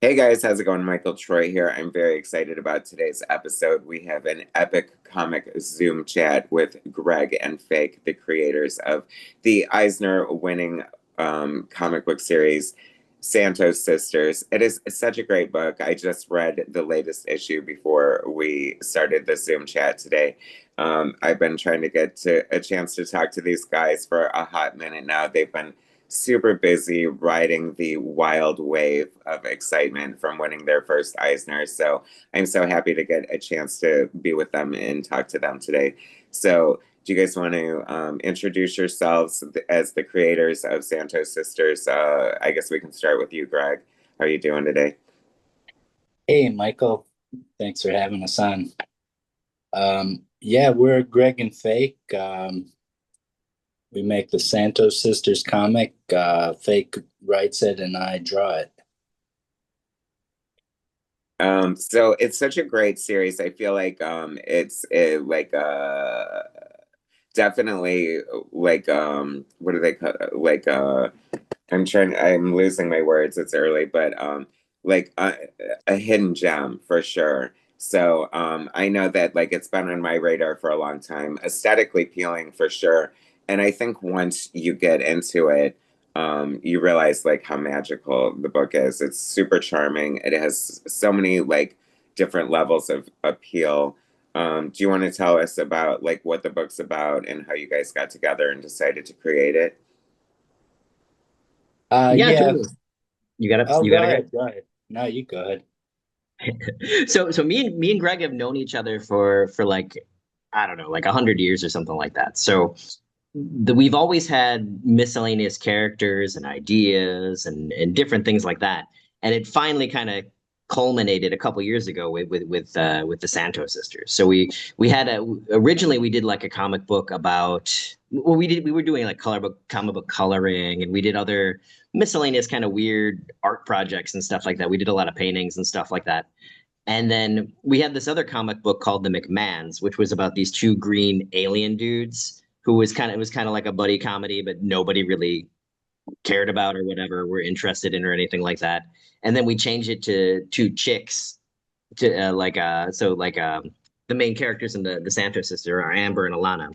Hey guys, how's it going? Michael Troy here. I'm very excited about today's episode. We have an epic comic Zoom chat with Greg and Fake, the creators of the Eisner winning comic book series, Santos Sisters. It is such a great book. I just read the latest issue before we started the Zoom chat today. I've been trying to get to a chance to talk to these guys for a hot minute now. They've been super busy riding the wild wave of excitement from winning their first Eisner. So I'm so happy to get a chance to be with them and talk to them today. So, do you guys want to introduce yourselves as the creators of Santos Sisters? I guess we can start with you, Greg. How are you doing today? Hey, Michael. Thanks for having us on. Yeah, we're Greg and Fake. We make the Santos Sisters comic. Fake writes it and I draw it. So it's such a great series. I feel like definitely what do they call I'm losing my words. It's early, but like a hidden gem for sure. So I know that like it's been on my radar for a long time. Aesthetically appealing for sure. And I think once you get into it, you realize like how magical the book is. It's super charming. It has so many like different levels of appeal. Do you want to tell us about like what the book's about and how you guys got together and decided to create it? Yeah, Yeah. totally. You got it. Oh, You go got it, Greg. ahead. Go ahead. No, you go ahead. So me and Greg have known each other for like I don't know, like 100 years or something like that. So we've always had miscellaneous characters and ideas and different things like that. And it finally kind of culminated a couple years ago with the Santos sisters. So we had a originally we did like a comic book about well we were doing like comic book coloring, and we did other miscellaneous kind of weird art projects and stuff like that. We did a lot of paintings and stuff like that. And then we had this other comic book called The McMahons, which was about these two green alien dudes who was kind of it was kind of like a buddy comedy, but nobody really cared about or whatever, were interested in or anything like that. And then we changed it to two chicks to the main characters in the Santos sister are Amber and Alana.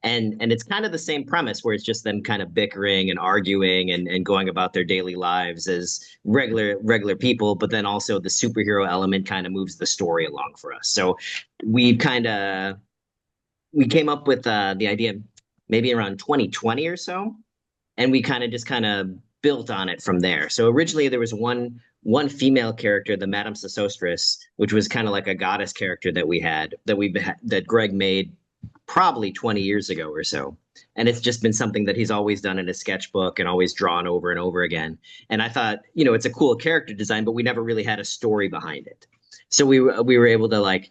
And it's kind of the same premise where it's just them kind of bickering and arguing and going about their daily lives as regular people, but then also the superhero element kind of moves the story along for us. So we kind of we came up with the idea maybe around 2020 or so, and we kind of built on it from there. So originally there was one female character, the Madame Sosostris, which was kind of like a goddess character that that Greg made probably 20 years ago or so. And it's just been something that he's always done in his sketchbook and always drawn over and over again. And I thought, it's a cool character design, but we never really had a story behind it. So we were able to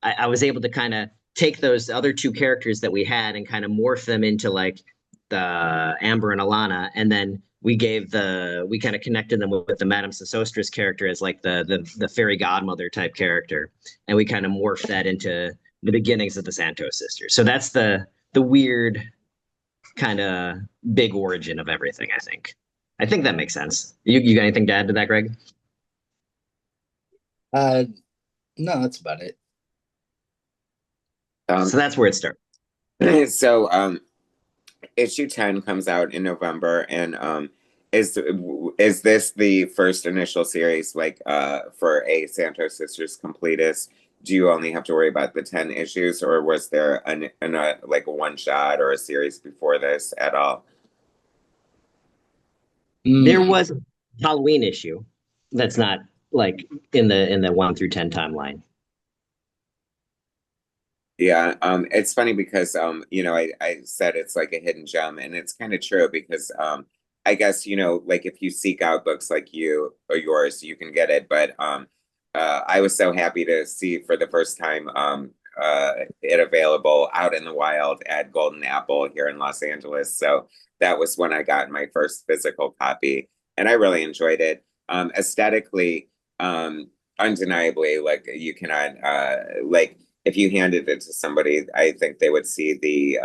I was able to kind of take those other two characters that we had and kind of morph them into like the Amber and Alana, and then we kind of connected them with the Madame Sosostris character as like the fairy godmother type character, and we kind of morphed that into the beginnings of the Santos sisters. So that's the weird kind of big origin of everything. I think that makes sense. You got anything to add to that, Greg? Uh, no, that's about it. So Um, that's where it starts. so issue 10 comes out in November, and is this the first initial series like for a Santos Sisters completist? Do you only have to worry about the 10 issues, or was there like a one shot or a series before this at all? There Mm. was a Halloween issue that's not like in the 1 through 10 timeline. Yeah, it's funny because I said it's like a hidden gem, and it's kind of true because I guess like if you seek out books like you or yours, you can get it. But I was so happy to see for the first time it available out in the wild at Golden Apple here in Los Angeles. So that was when I got my first physical copy, and I really enjoyed it. Aesthetically, undeniably, like you cannot like if you handed it to somebody, I think they would see the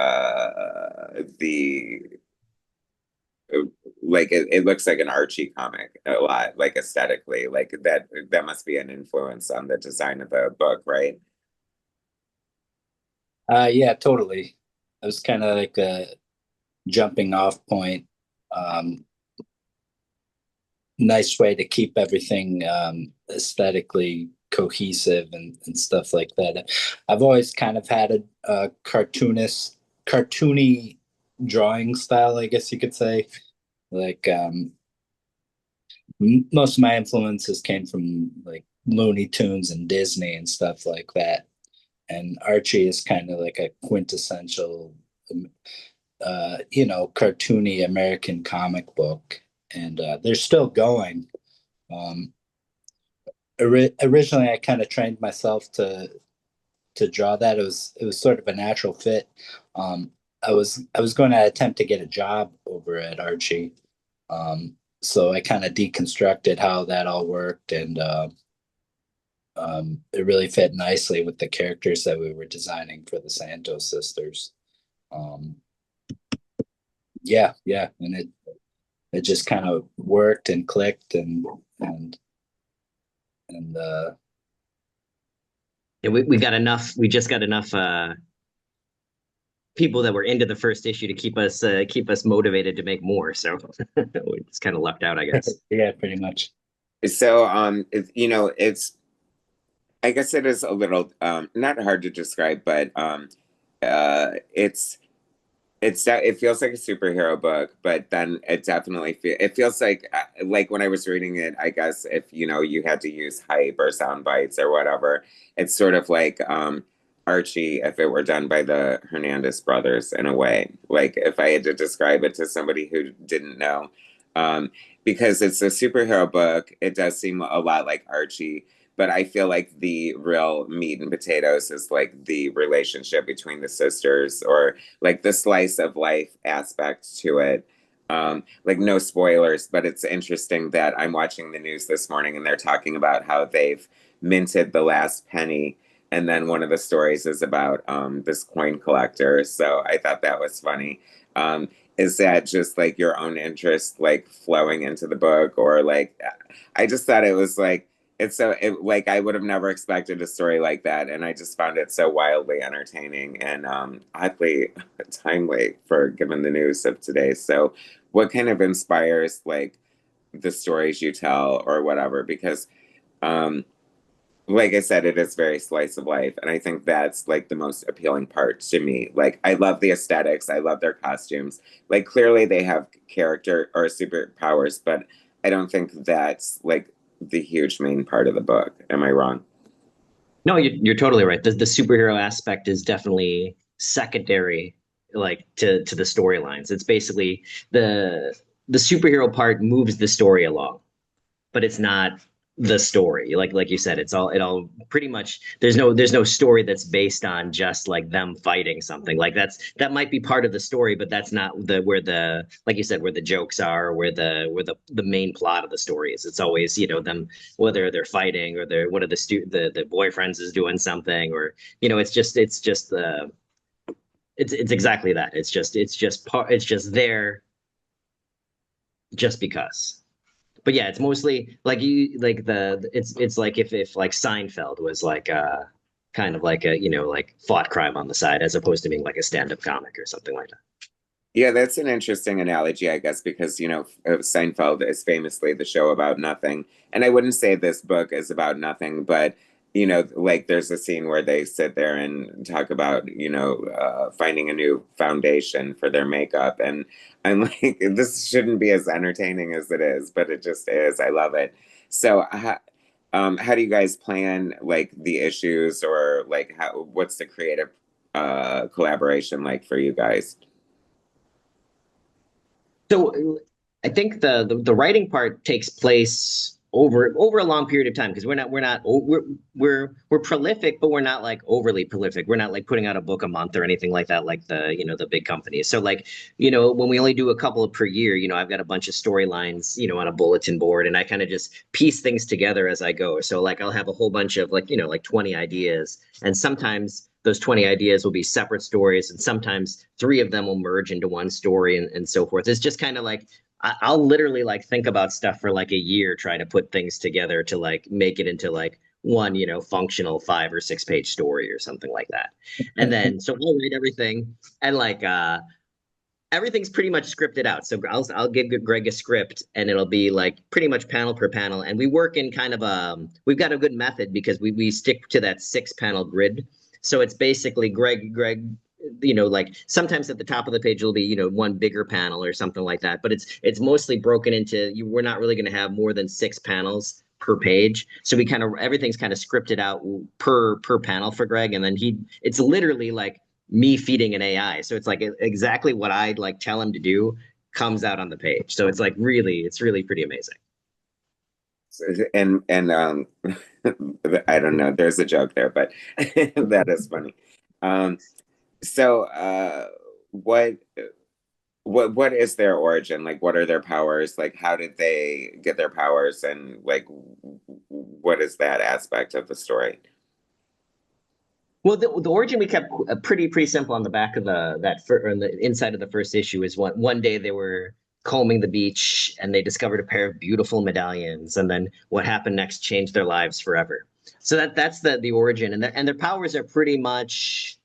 like it looks like an Archie comic a lot, like aesthetically. Like that must be an influence on the design of the book, right? Yeah, totally. It was kind of like a jumping off point. Um, nice way to keep everything aesthetically cohesive and stuff like that. I've always kind of had a cartoony drawing style, I guess you could say. Like most of my influences came from like Looney Tunes and Disney and stuff like that. And Archie is kind of like a quintessential, cartoony American comic book, and they're still going. Um, Originally, I kind of trained myself to draw that. It was sort of a natural fit. Um, I was going to attempt to get a job over at Archie, so I kind of deconstructed how that all worked, and it really fit nicely with the characters that we were designing for the Santos sisters. Um, yeah, and it just kind of worked and clicked and Yeah, we got enough. We just got enough people that were into the first issue to keep us motivated to make more. So we just kind of lucked out, I guess. yeah, pretty much. So it's I guess it is a little not hard to describe, but it feels like a superhero book, but then it feels like when I was reading it, I guess if you had to use hype or sound bites or whatever, it's sort of like Archie if it were done by the Hernandez brothers in a way. Like if I had to describe it to somebody who didn't know, um, because it's a superhero book, it does seem a lot like Archie, but I feel like the real meat and potatoes is like the relationship between the sisters, or like the slice of life aspect to it. Like no spoilers, but it's interesting that I'm watching the news this morning and they're talking about how they've minted the last penny. And then one of the stories is about this coin collector. So I thought that was funny. Is that just like your own interest, like flowing into the book, or like I just thought it was like like I would have never expected a story like that, and I just found it so wildly entertaining and oddly timely for given the news of today. So, what kind of inspires like the stories you tell or whatever? Because, um, like I said, it is very slice of life, and I think that's like the most appealing part to me. Like, I love the aesthetics, I love their costumes. Like, clearly they have character or superpowers, but I don't think that's like the huge main part of the book. Am I wrong? No, you're totally right. The superhero aspect is definitely secondary, like to the storylines. It's basically the superhero part moves the story along, but it's not the story. Like you said, it all pretty much there's no story that's based on just like them fighting something. Like that might be part of the story, but that's not the where the like you said, where the jokes are, where the main plot of the story is. It's always, them, whether they're fighting or they're one of the boyfriends is doing something, or it's exactly that. It's just there just because. But yeah, it's mostly like you like it's like if like Seinfeld was like kind of like a like thought crime on the side, as opposed to being like a stand-up comic or something like that. Yeah, that's an interesting analogy, I guess, because, Seinfeld is famously the show about nothing. And I wouldn't say this book is about nothing, but, like there's a scene where they sit there and talk about, finding a new foundation for their makeup. And I'm like, this shouldn't be as entertaining as it is, but it just is. I love it. So, how do you guys plan like the issues, or like what's the creative collaboration like for you guys? So I think the writing part takes place over a long period of time, because we're prolific, but we're not like overly prolific. We're not like putting out a book a month or anything like that, like the big companies. So like, when we only do a couple per year, I've got a bunch of storylines, on a bulletin board, and I kind of just piece things together as I go. So like I'll have a whole bunch of like 20 ideas, and sometimes those 20 ideas will be separate stories, and sometimes three of them will merge into one story, and so forth. It's just kind of like I'll literally like think about stuff for like a year, trying to put things together to like make it into like one, functional 5 or 6 page story or something like that. And then so I'll write everything, and like everything's pretty much scripted out. So I'll give Greg a script, and it'll be like pretty much panel per panel. And we work in kind of we've got a good method because we stick to that 6 panel grid. So it's basically Greg, like sometimes at the top of the page it'll be, one bigger panel or something like that. But it's mostly broken into, we're not really going to have more than 6 panels per page. So we kind of, everything's kind of scripted out per panel for Greg. And then it's literally like me feeding an AI. So it's like exactly what I like tell him to do comes out on the page. So it's like it's really pretty amazing. And I don't know, there's a joke there, but that is funny. Um, so what is their origin? Like, what are their powers? Like, how did they get their powers? And like, what is that aspect of the story? Well, the origin we kept pretty simple on the back of or on the inside of the first issue is one day they were combing the beach and they discovered a pair of beautiful medallions, and then what happened next changed their lives forever. So that's the origin, and their powers are pretty much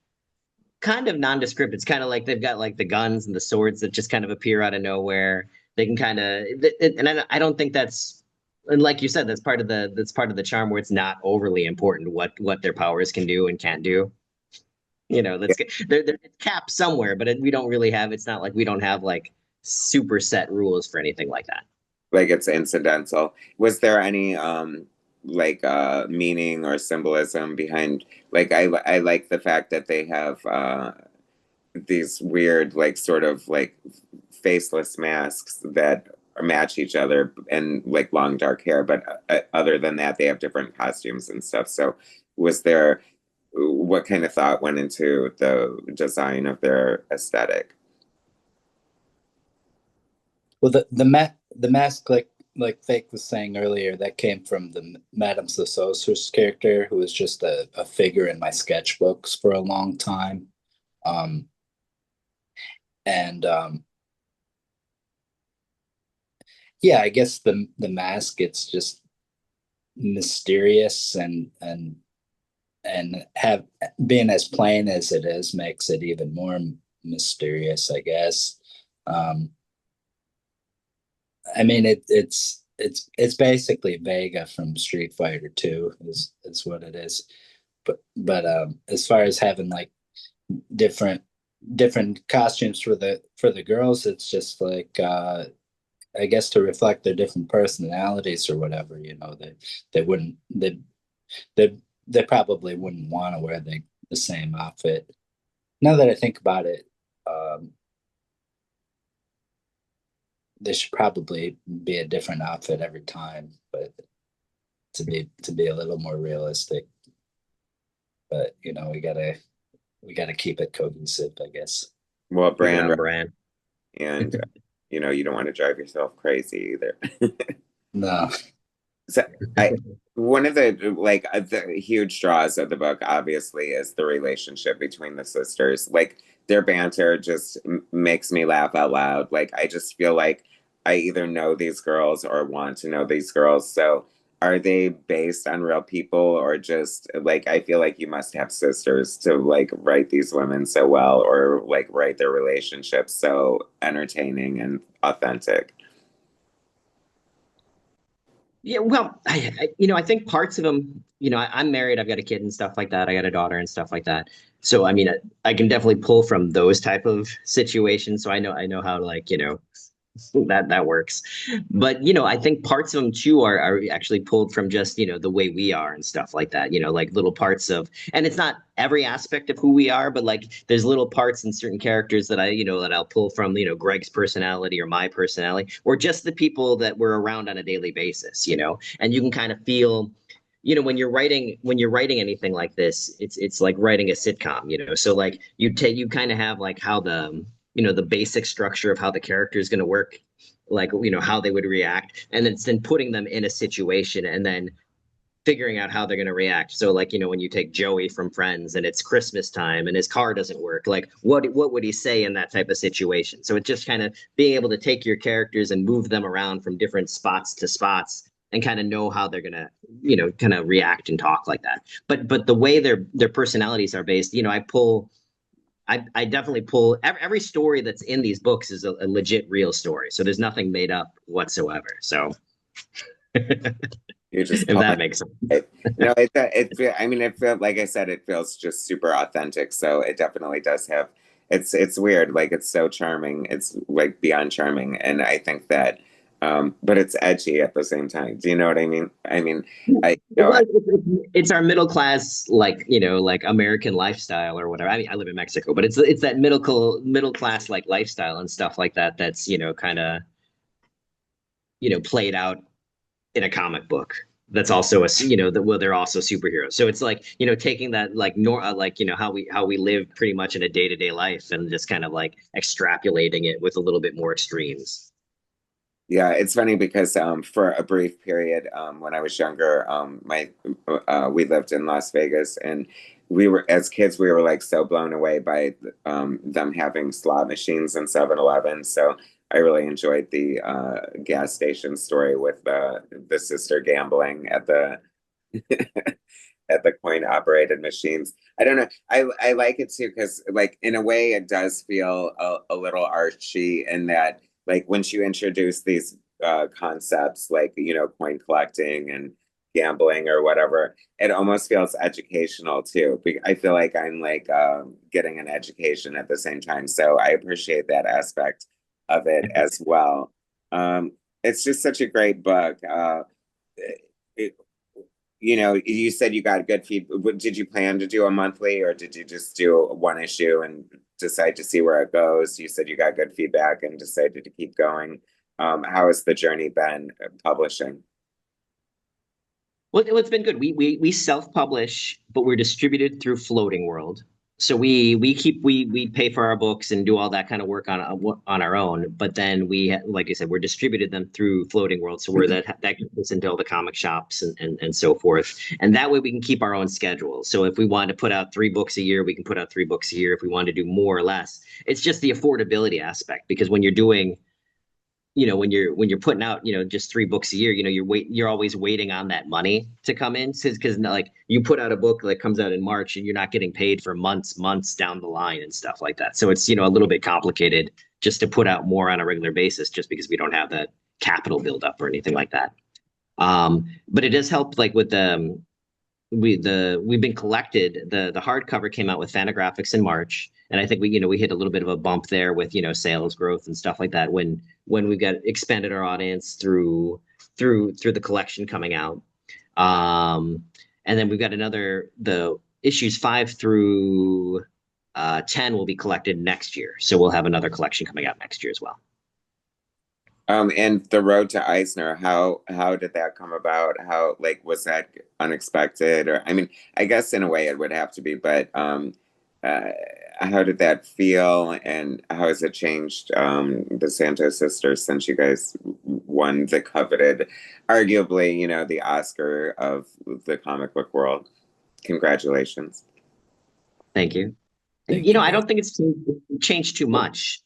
kind of nondescript. It's kind of like they've got like the guns and the swords that just kind of appear out of nowhere. They can kind of, and I don't think that's, and like you said, that's part of the charm, where it's not overly important what their powers can do and can't do. That's they're capped somewhere, but we don't really have. It's not like we don't have like super set rules for anything like that. Like, it's incidental. Was there any like meaning or symbolism behind, like, I like the fact that they have these weird, like, sort of like faceless masks that match each other, and like long dark hair, but other than that they have different costumes and stuff. So was there, what kind of thought went into the design of their aesthetic? Well, the mask, like Fake was saying earlier, that came from the Madame Tussauds character, who was just a figure in my sketchbooks for a long time. Um, and Yeah, I guess the mask, it's just mysterious, and have being as plain as it is makes it even more mysterious, I guess. Um, I mean, it's basically Vega from Street Fighter 2 is what it is. But as far as having like different different costumes for the girls, it's just like I guess to reflect their different personalities or whatever. They wouldn't they they probably wouldn't want to wear the same outfit. Now that I think about it, um, they should probably be a different outfit every time, but to be a little more realistic. But we gotta keep it cohesive, I guess. Well, Keep it brand, on brand. and you don't want to drive yourself crazy either. No. So I one of the huge draws of the book obviously is the relationship between the sisters. Like, their banter just makes me laugh out loud. Like, I just feel like I either know these girls or want to know these girls. So are they based on real people, or just like, I feel like you must have sisters to like write these women so well, or like write their relationships so entertaining and authentic. Yeah, well, I think parts of them, I'm married, I've got a kid and stuff like that. I got a daughter and stuff like that. So, I mean, I can definitely pull from those type of situations. So I know how to, like, that works. But I think parts of them too are actually pulled from just the way we are and stuff like that. Like little parts of, and it's not every aspect of who we are, but like there's little parts in certain characters that that I'll pull from Greg's personality or my personality, or just the people that we're around on a daily basis. And you can kind of feel. When you're writing anything like this, it's like writing a sitcom. So like you kind of have like how the basic structure of how the character is going to work, like how they would react, and then putting them in a situation, and then figuring out how they're going to react. So like, when you take Joey from Friends and it's Christmas time and his car doesn't work, like what would he say in that type of situation? So it's just kind of being able to take your characters and move them around from different spots to spots and kind of know how they're going to, kind of react and talk like that. But the way their personalities are based, I definitely pull every story that's in these books is a legit real story. So there's nothing made up whatsoever. So You just if pull that it. makes sense. No, I mean, it feels like I said, it feels just super authentic. So it definitely does have. It's weird. Like it's so charming. It's like beyond charming, and I think that. But it's edgy at the same time. Do you know what I mean? I mean, Well, it's our middle class, like like American lifestyle or whatever. I mean, I live in Mexico, but it's that middle class like lifestyle and stuff like that. That's kind of played out in a comic book. That's also a that well, they're also superheroes. So it's like taking that like like how we live pretty much in a day to day life and just kind of like extrapolating it with a little bit more extremes. Yeah, it's funny because for a brief period when I was younger, my we lived in Las Vegas, and we were as kids we were like so blown away by them having slot machines in 7-Eleven. So I really enjoyed the gas station story with the sister gambling at the at the coin operated machines. I don't know. I like it too because like in a way it does feel a little archy in that like once you introduce these concepts like coin collecting and gambling or whatever, it almost feels educational too. I feel like I'm like getting an education at the same time, so I appreciate that aspect of it as well. It's just such a great book. It, you said you got good feedback. Did you plan to do a monthly, or did you just do one issue and decide to see where it goes? You said you got good feedback and decided to keep going. How has the journey been publishing? Well, it's been good. We self-publish, but we're distributed through Floating World. So we pay for our books and do all that kind of work on our own. But then like I said, we're distributed them through Floating World. So we're that gets us into all the comic shops and so forth. And that way we can keep our own schedule. So if we wanted to put out 3 books a year, we can put out 3 books a year. If we wanted to do more or less, it's just the affordability aspect because when you're doing when you're putting out just 3 books a year, you're always waiting on that money to come in because like you put out a book that comes out in March and you're not getting paid for months down the line and stuff like that. So it's a little bit complicated just to put out more on a regular basis just because we don't have that capital buildup or anything like that. But it does help like with we've been collected. The hardcover came out with Fantagraphics in March, and I think we hit a little bit of a bump there with sales growth and stuff like that when we got expanded our audience through the collection coming out. And then we've got the issues 5 through 10 will be collected next year, so we'll have another collection coming out next year as well. And the road to Eisner, how did that come about? How like was that unexpected? Or I mean, I guess in a way it would have to be, but uh, how did that feel, and how has it changed the Santos sisters since you guys won the coveted, arguably, the Oscar of the comic book world? Congratulations. Thank you. Thank you. I don't think it's changed too much,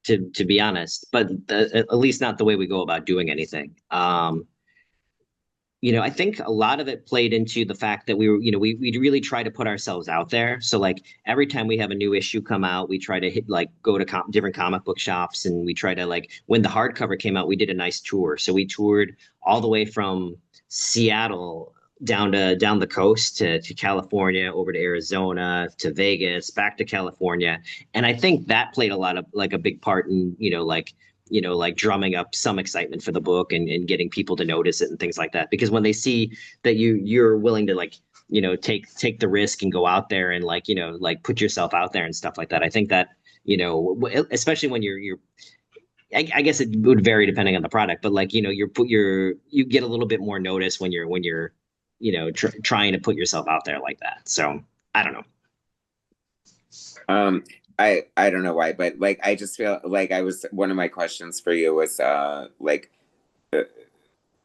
to be honest, but at least not the way we go about doing anything. I think a lot of it played into the fact that we were, we really try to put ourselves out there. So like every time we have a new issue come out, we try to go to different comic book shops, and we try to like when the hardcover came out, we did a nice tour. So we toured all the way from Seattle down the coast to California, over to Arizona, to Vegas, back to California. And I think that played a lot of like a big part in, like drumming up some excitement for the book and getting people to notice it and things like that. Because when they see that you're willing to like, take the risk and go out there and like, like put yourself out there and stuff like that. I think that, especially when you're I guess it would vary depending on the product, but like, you get a little bit more notice when you're trying to put yourself out there like that. So I don't know. Um, I don't know why, but like I just feel like I was one of my questions for you was like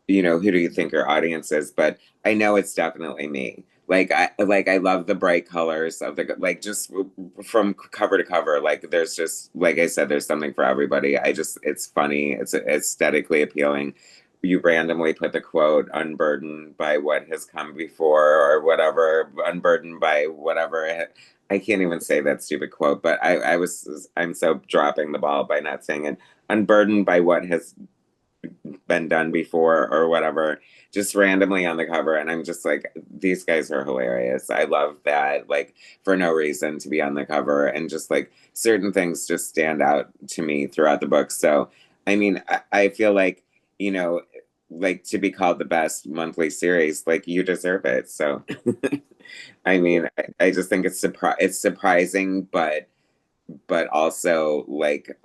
who do you think your audience is? But I know it's definitely me. I love the bright colors of the like just from cover to cover. Like there's just like I said, there's something for everybody. It's funny. It's aesthetically appealing. You randomly put the quote "unburdened by what has come before" or whatever, unburdened by whatever. I can't even say that stupid quote, but I'm so dropping the ball by not saying it. Unburdened by what has been done before or whatever, just randomly on the cover. And I'm just like, these guys are hilarious. I love that, like, for no reason to be on the cover. And just like certain things just stand out to me throughout the book. So, I mean, I feel like, you know, like to be called the best monthly series, like you deserve it. So, I mean, I just think it's surprising, but also like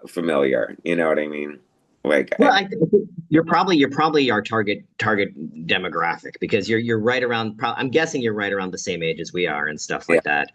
familiar. You know what I mean? Like Well, I think you're probably our target demographic because you're right around. I'm guessing you're right around the same age as we are and stuff yeah. like that.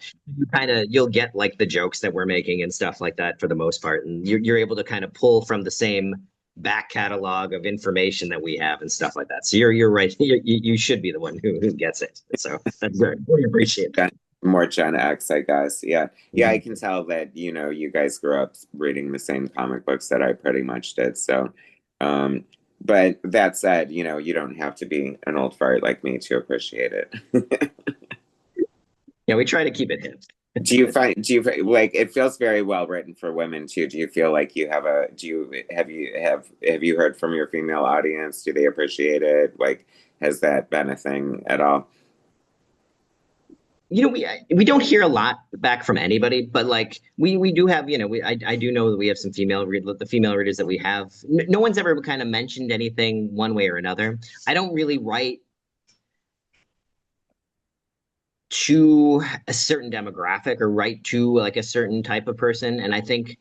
You'll get like the jokes that we're making and stuff like that for the most part, and you're able to kind of pull from the same back catalog of information that we have and stuff like that. So you're right. You should be the one who gets it. So that's very we appreciate Gen- More Gen X, I guess. Yeah. Yeah, I it. can tell that, you guys grew up reading the same comic books that I pretty much did. So, um, but that said, you don't have to be an old fart like me to appreciate it. Yeah, we try to keep it hip. Like it feels very well written for women too? Do you feel like you have a, do you, have you heard from your female audience? Do they appreciate it? Like, has that been a thing at all? We don't hear a lot back from anybody, but like we do have, I do know that we have some the female readers that we have. No one's ever kind of mentioned anything one way or another. I don't really write to a certain demographic or write to like a certain type of person, and I think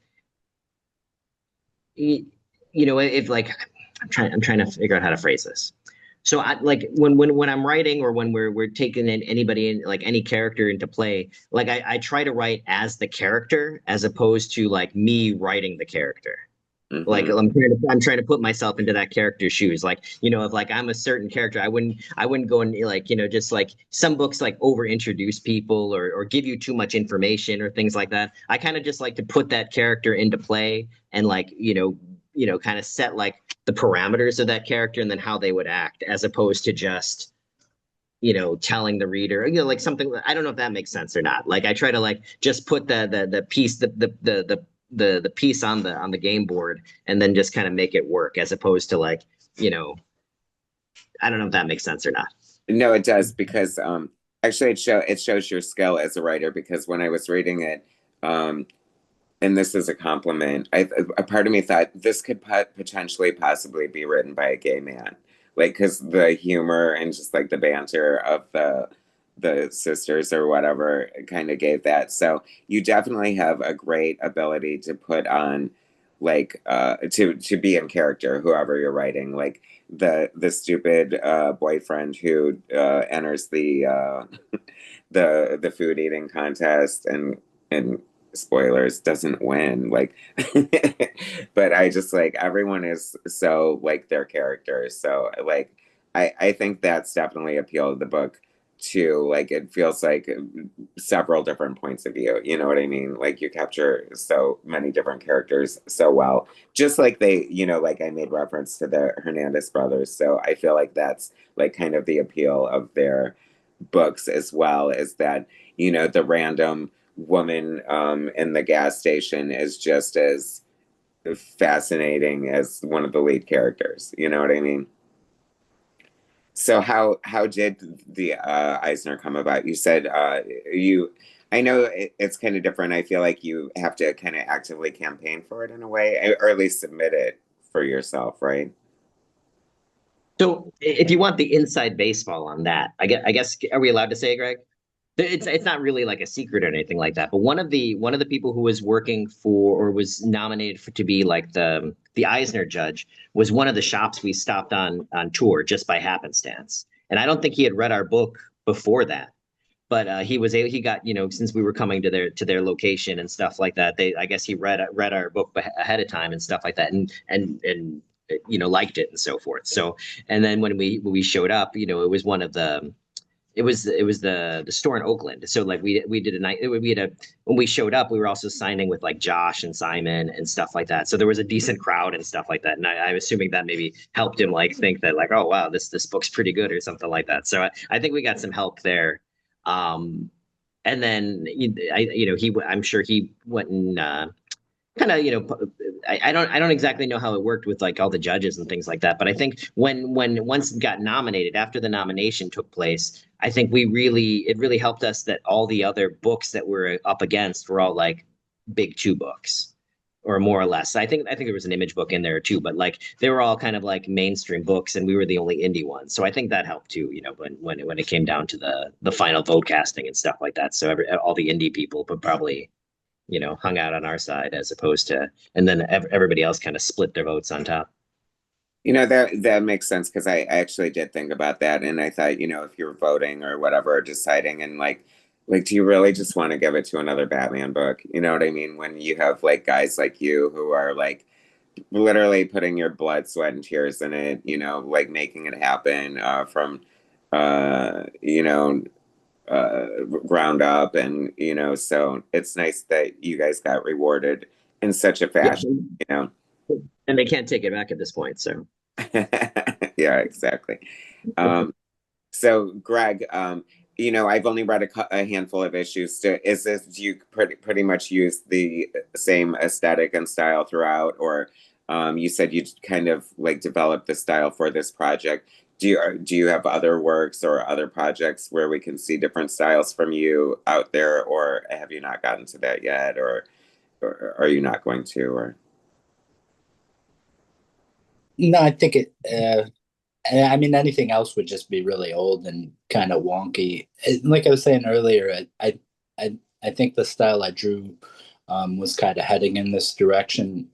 if like I'm trying to figure out how to phrase this. So I like when I'm writing or when we're taking in anybody in like any character into play, like I try to write as the character as opposed to like me writing the character. Like Hmm. I'm trying to put myself into that character's shoes. Like, if like I'm a certain character, I wouldn't go and like, just like some books like over introduce people or give you too much information or things like that. I kind of just like to put that character into play and like, kind of set like the parameters of that character and then how they would act as opposed to just telling the reader, like something. I don't know if that makes sense or not. Like I try to like just put the piece the piece on the game board and then just kind of make it work as opposed to like, you know, I don't know if that makes sense or not. No, it does because actually it shows your skill as a writer because when I was reading it, um and this is a compliment, a part of me thought this could potentially possibly be written by a gay man. Like because the humor and just like the banter of the sisters or whatever kind of gave that. So you definitely have a great ability to put on like to be in character whoever you're writing, like the stupid boyfriend who enters the food eating contest and spoilers doesn't win, like but I just like everyone is so like their characters. So like I think that's definitely appeal to the book too. Like it feels like several different points of view, you know what I mean? Like you capture so many different characters so well, just like they, like I made reference to the Hernandez brothers. So I feel like that's like kind of the appeal of their books as well, is that the random woman in the gas station is just as fascinating as one of the lead characters. You know what I mean? So how did the Eisner come about? You said you. I know it's kind of different. I feel like you have to kind of actively campaign for it in a way, or at least submit it for yourself, right? So if you want the inside baseball on that, I guess are we allowed to say, Greg? It's not really like a secret or anything like that. But one of the people who was working for or was nominated to be like the Eisner judge was one of the shops we stopped on tour just by happenstance. And I don't think he had read our book before that. But he got, since we were coming to their location and stuff like that. I guess he read our book ahead of time and stuff like that. And liked it and so forth. So, and then when we showed up, it was one of the it was the store in Oakland. So like we did a night we had a when we showed up, we were also signing with like Josh and Simon and stuff like that. So there was a decent crowd and stuff like that. And I'm assuming that maybe helped him like think that like, oh wow, this book's pretty good or something like that. So I think we got some help there. And then I'm sure he went and kind of I don't exactly know how it worked with like all the judges and things like that, but I think when once it got nominated, after the nomination took place, I think it really helped us that all the other books that we're up against were all like big two books or more or less. I think there was an image book in there too, but like they were all kind of like mainstream books and we were the only indie ones. So I think that helped too, when it came down to the final vote casting and stuff like that. So all the indie people would probably hung out on our side as opposed to, and then everybody else kind of split their votes on top. That makes sense because I actually did think about that, and I thought, if you're voting or whatever, or deciding, and like, do you really just want to give it to another Batman book? You know what I mean? When you have like guys like you who are like literally putting your blood, sweat, and tears in it, like making it happen from, you know, ground up, and so it's nice that you guys got rewarded in such a Yeah. fashion, And they can't take it back at this point. So Yeah, exactly. So Greg, I've only read a handful of issues. Do you pretty much use the same aesthetic and style throughout, or you said you kind of like developed the style for this project? Do you have other works or other projects where we can see different styles from you out there, or have you not gotten to that yet, or are you not going to, or? No, I think I mean, anything else would just be really old and kind of wonky. Like I was saying earlier, I think the style I drew was kind of heading in this direction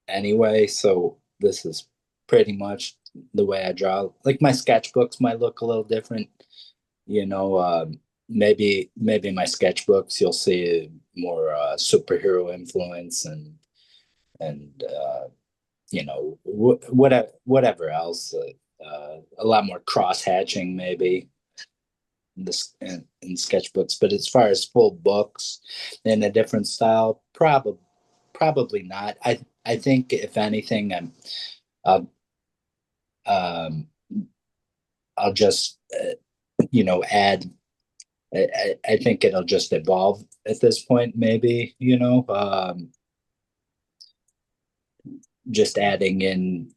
anyway. So this is pretty much the way I draw. Like my sketchbooks might look a little different, you know. Maybe my sketchbooks you'll see more superhero influence and whatever else. A lot more cross hatching maybe in sketchbooks, but as far as full books in a different style, probably not. I think if anything, I'll um, I'll just add. I think it'll just evolve at this point. Maybe just adding in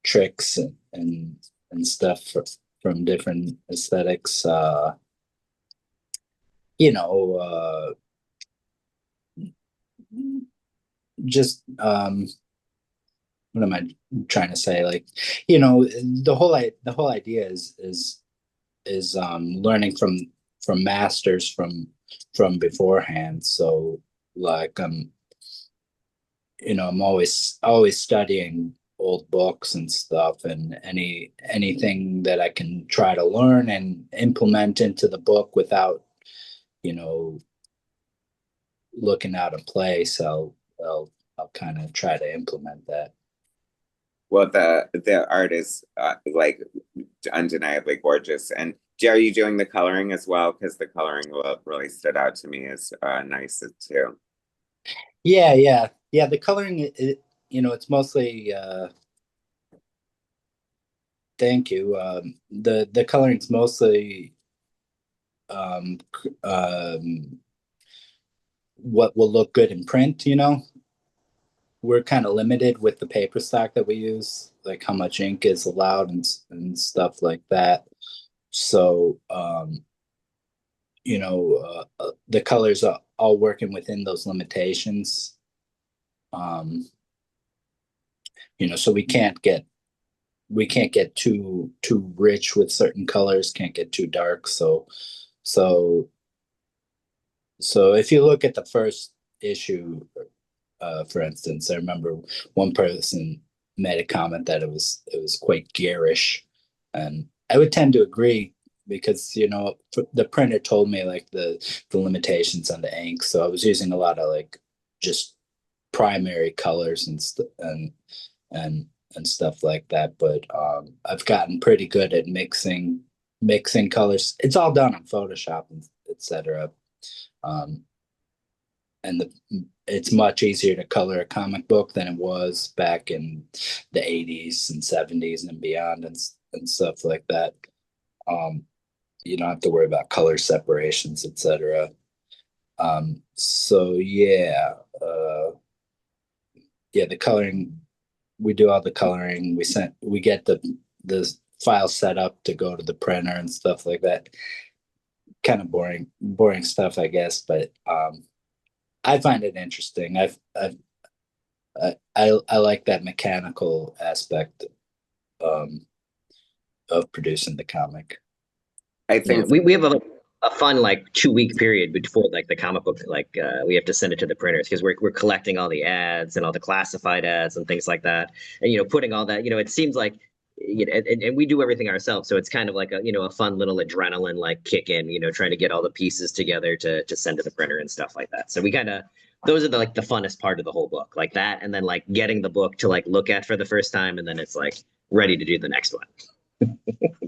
tricks and stuff from different aesthetics. You know, just what am I trying to say? Like, the whole idea is learning from masters from beforehand. So like I'm always studying old books and stuff, and anything that I can try to learn and implement into the book without you know looking out of place. I'll kind of try to implement that. Well, the art is like undeniably gorgeous. And are you doing the coloring as well? Because the coloring really stood out to me as nice too. Yeah. The coloring, it's mostly. Thank you. The coloring's mostly what will look good in print. We're kind of limited with the paper stock that we use, like how much ink is allowed and stuff like that. So, the colors are all working within those limitations. So we can't get too rich with certain colors, can't get too dark. So if you look at the first issue, for instance, I remember one person made a comment that it was quite garish, and I would tend to agree because the printer told me like the limitations on the ink, so I was using a lot of like just primary colors and and stuff like that. But I've gotten pretty good at mixing colors. It's all done on Photoshop and etc. Um, and it's much easier to color a comic book than it was back in the 80s and 70s and beyond and stuff like that. Um, you don't have to worry about color separations, etc. So yeah, the coloring, we do all the coloring. We get the file set up to go to the printer and stuff like that. Kind of boring stuff, I guess, but I find it interesting. I like that mechanical aspect um, of producing the comic. I Yeah, think we have a fun like 2 week period before like the comic book we have to send it to the printers because we're collecting all the ads and all the classified ads and things like that, and putting all that, it seems like, and we do everything ourselves, so it's kind of like a fun little adrenaline like kick in, trying to get all the pieces together to send to the printer and stuff like that. So we kind of, those are the funnest part of the whole book, like that, and then like getting the book to like look at for the first time, and then it's like ready to do the next one.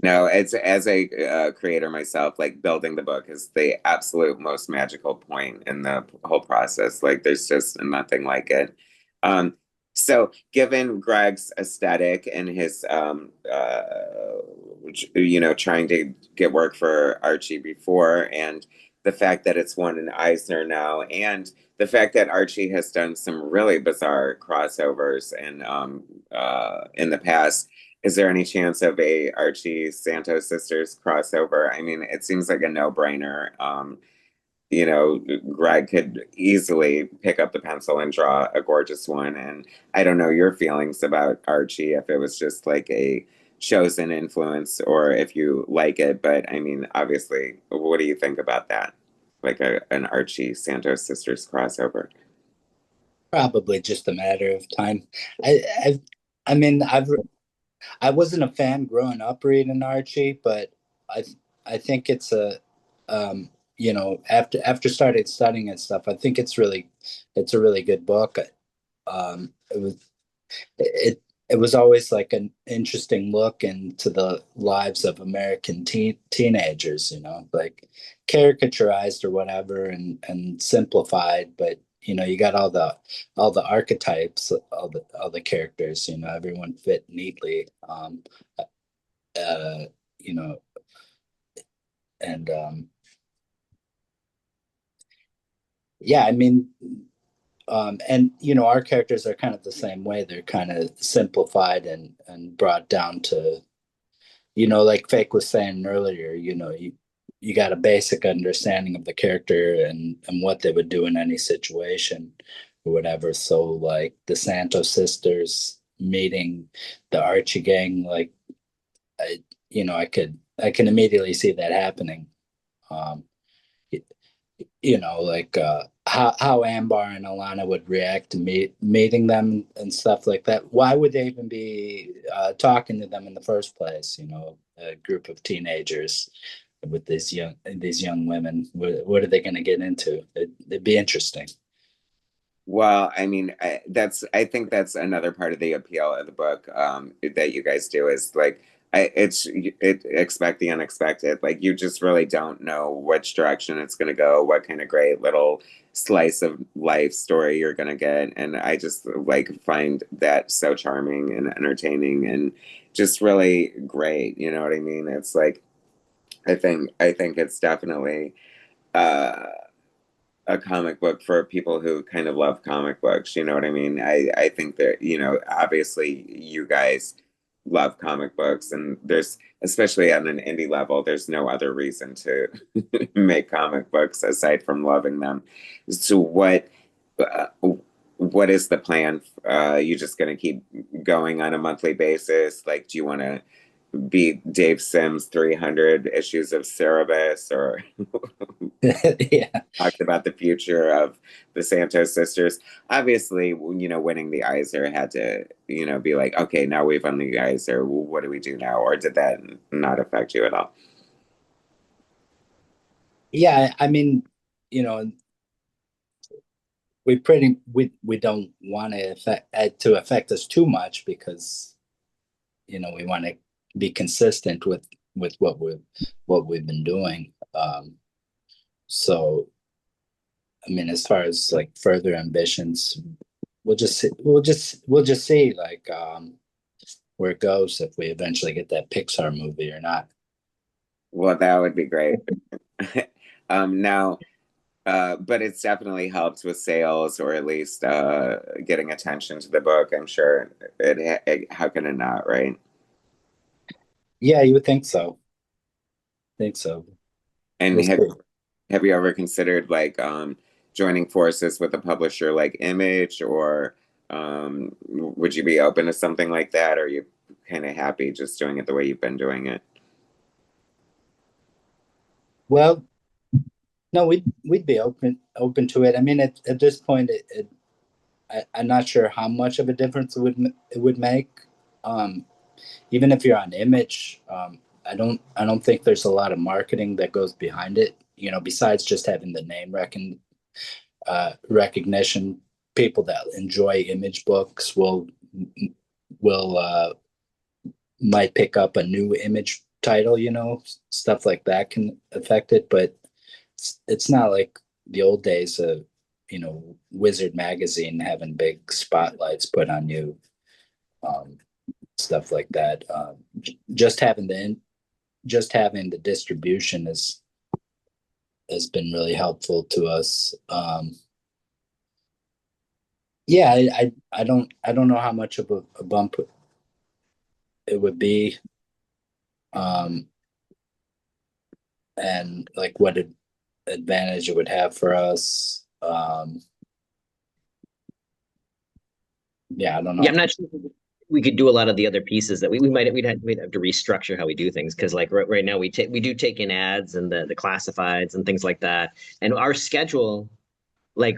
no, it's as a creator myself, like building the book is the absolute most magical point in the whole process. Like there's just nothing like it. Um, so given Greg's aesthetic and his trying to get work for Archie before, and the fact that it's won an Eisner now, and the fact that Archie has done some really bizarre crossovers in the past, is there any chance of a Archie Santos sisters crossover? I mean, it seems like a no-brainer. Greg could easily pick up the pencil and draw a gorgeous one. And I don't know your feelings about Archie, if it was just like a chosen influence or if you like it. But I mean, obviously, what do you think about that? Like an Archie Santos sisters crossover? Probably just a matter of time. I I mean, I wasn't a fan growing up reading Archie, but I I think it's after started studying and stuff, I think it's a really good book. It was always like an interesting look into the lives of American teenagers, like caricaturized or whatever and simplified, but you got all the archetypes, all the characters, everyone fit neatly. Uh, you know, and yeah, I mean, and our characters are kind of the same way. They're kind of simplified and brought down to, like Fake was saying earlier, you got a basic understanding of the character and what they would do in any situation or whatever. So like the Santos sisters meeting the Archie gang, like I can immediately see that happening. Um, like how Ambar and Alana would react to meeting them and stuff like that. Why would they even be talking to them in the first place? A group of teenagers with these young women. What are they going to get into? It'd be interesting. Well, I mean, I think that's another part of the appeal of the book that you guys do is like expect the unexpected. Like you just really don't know which direction it's going to go, what kind of great little slice of life story you're going to get, and I just like find that so charming and entertaining and just really great. You know what I mean? It's like I think it's definitely. Uh, a comic book for people who kind of love comic books. You know what I mean? I think that, obviously you guys love comic books, and there's, especially on an indie level, there's no other reason to make comic books aside from loving them. So uh, what is the plan? You just going to keep going on a monthly basis? Like, do you want to be Dave Sims 300 issues of Cerebus, or Yeah. talked about the future of the Santos sisters? Obviously, winning the Eisner had to, be like, okay, now we've won the Eisner. What do we do now? Or did that not affect you at all? Yeah, I mean, you know, we don't want to affect us too much, because we want to be consistent with what we've been doing. So I mean, as far as like further ambitions, we'll just see, like, where it goes, if we eventually get that Pixar movie or not. Well, that would be great. Now, but it's definitely helped with sales, or at least getting attention to the book. I'm sure how can it not, right? Yeah, you would think so. Think so. And We'll see. have you ever considered like joining forces with a publisher like Image, or would you be open to something like that? Or are you kind of happy just doing it the way you've been doing it? Well, no, we'd be open to it. I mean, at this point, I'm not sure how much of a difference it would make. Um, Even if you're on Image, I don't think there's a lot of marketing that goes behind it. Besides just having the name recognition. People that enjoy Image books will might pick up a new Image title. Stuff like that can affect it, but it's not like the old days of Wizard magazine having big spotlights put on you, um, stuff like that. Just having the distribution has been really helpful to us. Yeah, I don't know how much of a bump it would be, um, and like what advantage it would have for us. Yeah, I don't Yeah, know. I'm not sure we could do a lot of the other pieces that we'd have to restructure how we do things, because like right now we do take in ads and the classifieds and things like that, and our schedule, we'll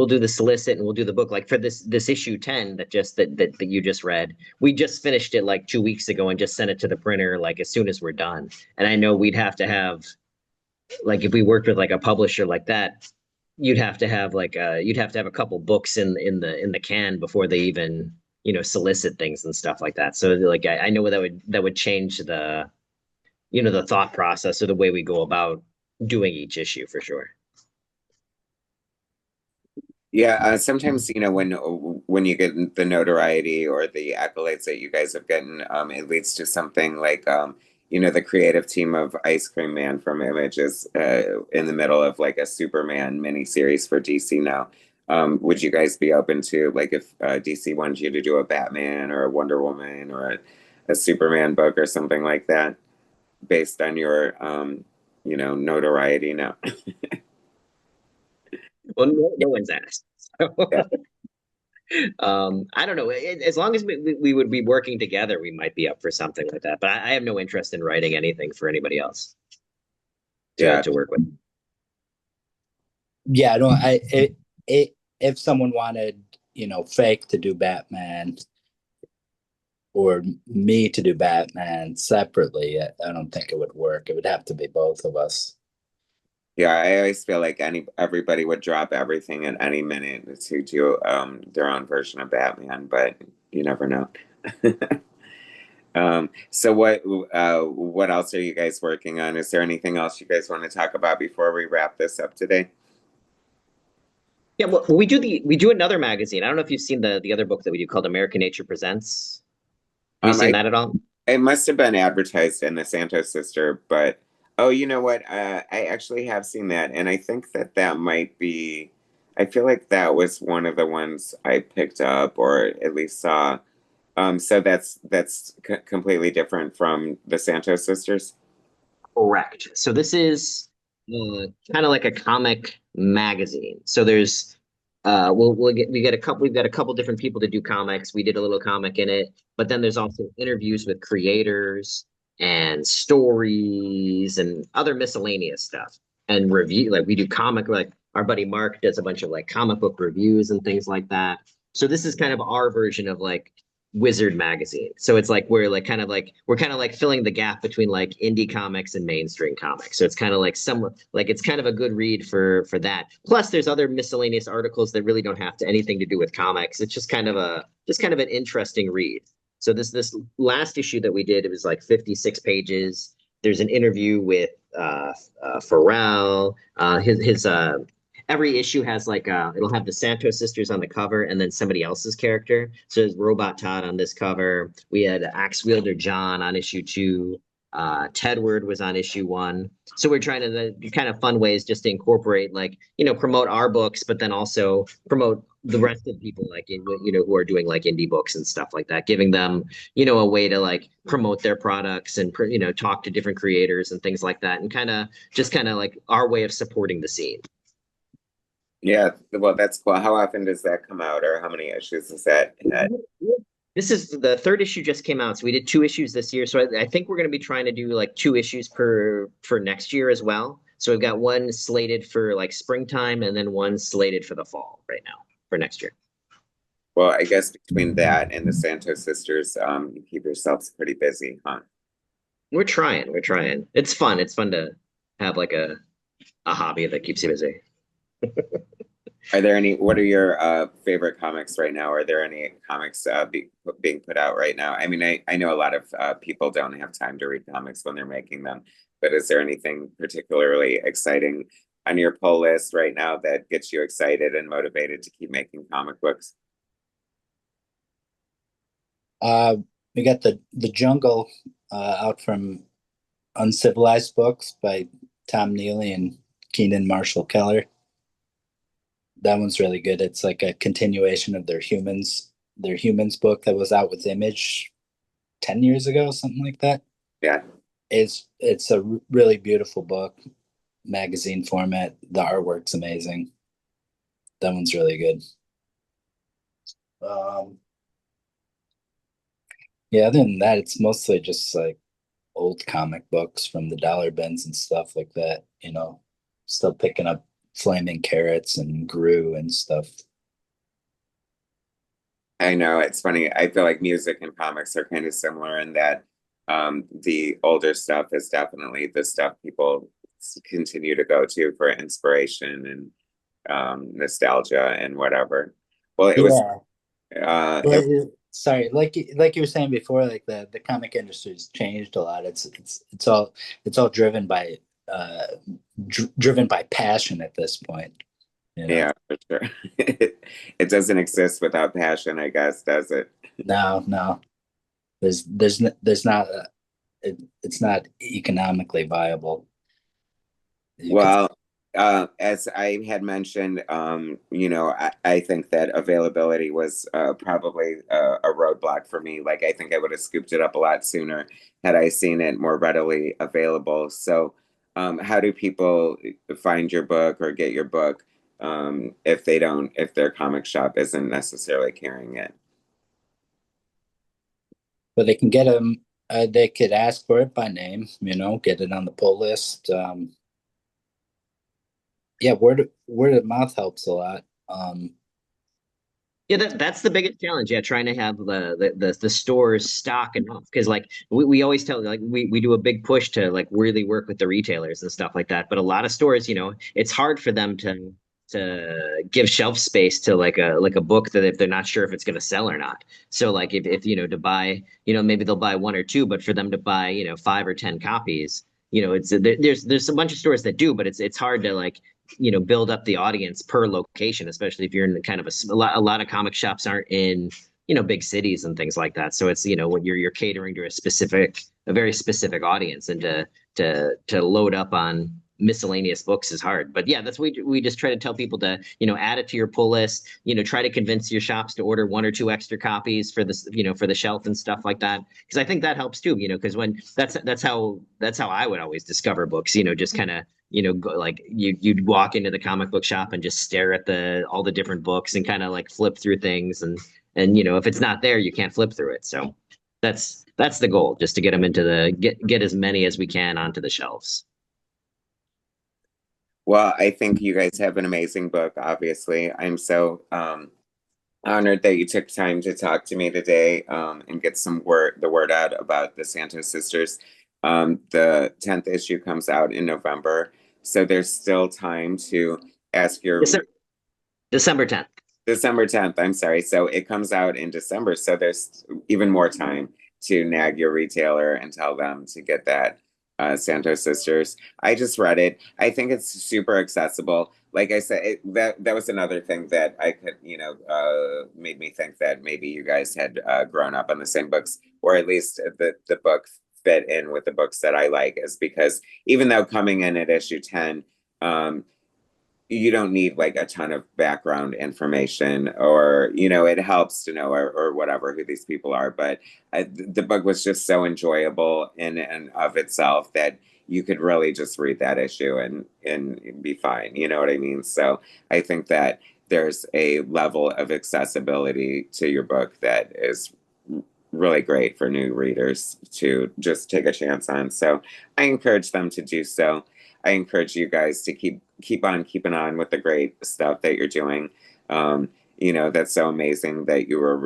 do the solicit and we'll do the book, like for this issue 10 that you just read. We just finished it like 2 weeks ago and just sent it to the printer like as soon as we're done. And I know we'd have to have, like, if we worked with like a publisher like that, you'd have to have a couple books in the can before they even solicit things and stuff like that. So like I know that would change the thought process or the way we go about doing each issue for sure. Yeah, sometimes when you get the notoriety or the accolades that you guys have gotten, it leads to something like the creative team of Ice Cream Man from Image is in the middle of like a Superman miniseries for DC now. Would you guys be open to, like, if DC wanted you to do a Batman or a Wonder Woman or a Superman book or something like that, based on your notoriety now? Well, no one's asked. So, Yeah. I don't know. As long as we would be working together, we might be up for something like that. But I have no interest in writing anything for anybody else to Yeah. to work with. Yeah, I don't. If someone wanted, Fake to do Batman, or me to do Batman separately, I don't think it would work. It would have to be both of us. Yeah, I always feel like everybody would drop everything at any minute to do their own version of Batman, but you never know. So what else are you guys working on? Is there anything else you guys want to talk about before we wrap this up today? Yeah, well, we do another magazine. I don't know if you've seen the other book that we do called American Nature Presents. Have you seen I that at all? It must have been advertised in the Santos Sister, but oh, you know what? I actually have seen that, and I think that might be. I feel like that was one of the ones I picked up or at least saw. So that's completely different from the Santos Sisters. Correct. So this is kind of like a comic magazine. So there's we've got a couple different people to do comics. We did a little comic in it, but then there's also interviews with creators and stories and other miscellaneous stuff and review. Like we do comic, like our buddy Mark does a bunch of like comic book reviews and things like that. So this is kind of our version of like wizard magazine. So it's like we're kind of like filling the gap between like indie comics and mainstream comics. So it's kind of like it's kind of a good read for that. Plus there's other miscellaneous articles that really don't have to anything to do with comics. It's just kind of an interesting read. So this last issue that we did, it was like 56 pages. There's an interview with Pharrell. His every issue has like it'll have the Santos sisters on the cover and then somebody else's character. So there's Robot Todd on this cover. We had Axe Wielder John on issue 2. Tedward was on issue 1. So we're trying to kind of fun ways just to incorporate like, promote our books, but then also promote the rest of people like who are doing like indie books and stuff like that, giving them a way to like promote their products and talk to different creators and things like that, and kind of like our way of supporting the scene. Yeah, well, that's cool. How often does that come out, or how many issues is that had? This is the third issue just came out, so we did 2 issues this year. So I think we're going to be trying to do like 2 issues for next year as well. So we've got one slated for like springtime and then one slated for the fall right now for next year. Well, I guess between that and the Santos sisters, you keep yourselves pretty busy, huh? We're trying. We're trying. It's fun. It's fun to have like a hobby that keeps you busy. Are there any, what are your favorite comics right now? Are there any comics being put out right now? I mean, I know a lot of people don't have time to read comics when they're making them, but is there anything particularly exciting on your pull list right now that gets you excited and motivated to keep making comic books? Uh, we got the Jungle out from Uncivilized Books by Tom Neely and Keenan Marshall Keller. That one's really good. It's like a continuation of their humans book that was out with Image 10 years ago, something like that. Yeah. It's a really beautiful book, magazine format. The artwork's amazing. That one's really good. Yeah, other than that, it's mostly just like old comic books from the dollar bins and stuff like that, still picking up Flaming Carrots and Gru and stuff. I know it's funny. I feel like music and comics are kind of similar in that the older stuff is definitely the stuff people continue to go to for inspiration and nostalgia and whatever. Well, it was Yeah. it, Sorry, like you were saying before, like the comic industry's changed a lot. It's all driven by driven by passion at this point. yeah, for sure. It doesn't exist without passion, I guess, does it? No, there's not it's not economically viable. You could Well, as I had mentioned, I think that availability was probably a roadblock for me. Like, I think I would have scooped it up a lot sooner had I seen it more readily available. So, how do people find your book or get your book if their comic shop isn't necessarily carrying it? But they can get them. They could ask for it by name. Get it on the pull list. Yeah, word of mouth helps a lot. Yeah, that's the biggest challenge. Yeah, trying to have the stores stock enough, because like we always tell, like we do a big push to like really work with the retailers and stuff like that. But a lot of stores, it's hard for them to give shelf space to like a book that if they're not sure if it's going to sell or not. So like if to buy, maybe they'll buy 1 or 2, but for them to buy 5 or 10 copies, there's a bunch of stores that do, but it's hard to like build up the audience per location, especially if you're in kind of a lot of comic shops aren't in big cities and things like that. So it's when you're catering to a very specific audience, and to load up on miscellaneous books is hard. But yeah, that's we just try to tell people to add it to your pull list. Try to convince your shops to order 1 or 2 extra copies for this for the shelf and stuff like that, because I think that helps too. Because when that's how I would always discover books. Just kind of like you'd walk into the comic book shop and just stare at all the different books and kind of like flip through things, and if it's not there, you can't flip through it. So that's the goal, just to get them get as many as we can onto the shelves. Well, I think you guys have an amazing book, obviously. I'm so honored that you took time to talk to me today, and get the word out about the Santos sisters. The 10th issue comes out in November, so there's still time to ask your December, December 10th. December 10th, I'm sorry. So it comes out in December. So there's even more time to nag your retailer and tell them to get that Santos Sisters. I just read it. I think it's super accessible. Like I said, that was another thing that I could, made me think that maybe you guys had grown up on the same books, or at least the book fit in with the books that I like, is because even though coming in at issue 10, um, you don't need like a ton of background information, or it helps to know, or whatever, who these people are, but the book was just so enjoyable in and of itself that you could really just read that issue and be fine, you know what I mean? So I think that there's a level of accessibility to your book that is really great for new readers to just take a chance on. So I encourage them to do so. I encourage you guys to keep on keeping on with the great stuff that you're doing. That's so amazing that you were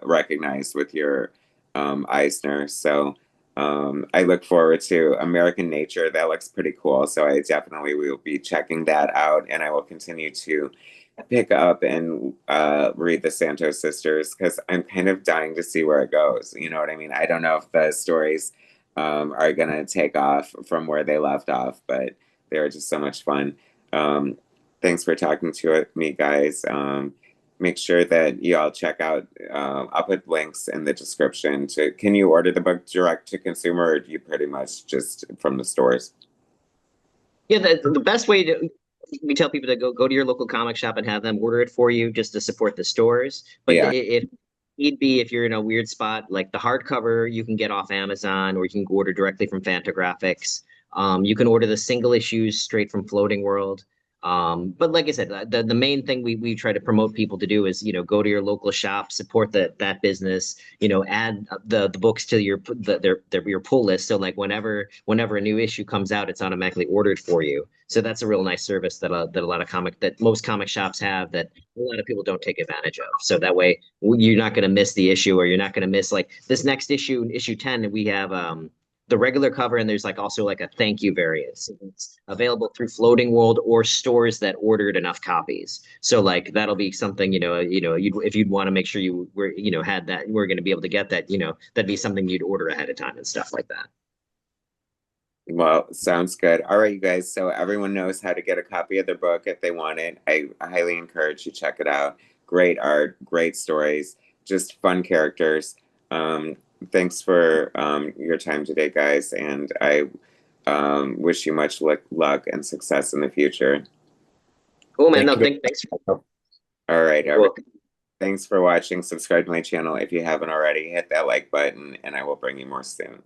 recognized with your Eisner. So I look forward to American Nature. That looks pretty cool. So I definitely will be checking that out, and I will continue to pick up and read the Santos sisters, because I'm kind of dying to see where it goes. You know what I mean? I don't know if the stories are going to take off from where they left off, but they were just so much fun. Um, Thanks for talking to me, guys. Make sure that you all check out. I'll put links in the description to. Can you order the book direct to consumer, or do you pretty much just from the stores? Yeah, the best way to we tell people to go to your local comic shop and have them order it for you just to support the stores. But Yeah. if need be, if you're in a weird spot, like the hardcover, you can get off Amazon or you can order directly from Fantagraphics. You can order the single issues straight from Floating World. But like I said, the main thing we try to promote people to do is, go to your local shop, support that business, add the books to your pull list. So like whenever a new issue comes out, it's automatically ordered for you. So that's a real nice service that most comic shops have that a lot of people don't take advantage of. So that way you're not going to miss the issue, or you're not going to miss like this next issue, issue 10, and we have the regular cover, and there's like also like a thank you variant. So it's available through Floating World or stores that ordered enough copies. So like that'll be something, if you'd want to make sure you were, had that, we're going to be able to get that, that'd be something you'd order ahead of time and stuff like that. Well, sounds good. All right, you guys. So everyone knows how to get a copy of their book if they want it. I highly encourage you check it out. Great art, great stories, just fun characters. Thanks for your time today, guys, and I wish you much luck and success in the future. Cool, man. Thank No, you very thanks. much. All right, You're welcome. thanks for watching. Subscribe to my channel if you haven't already. Hit that like button, and I will bring you more soon.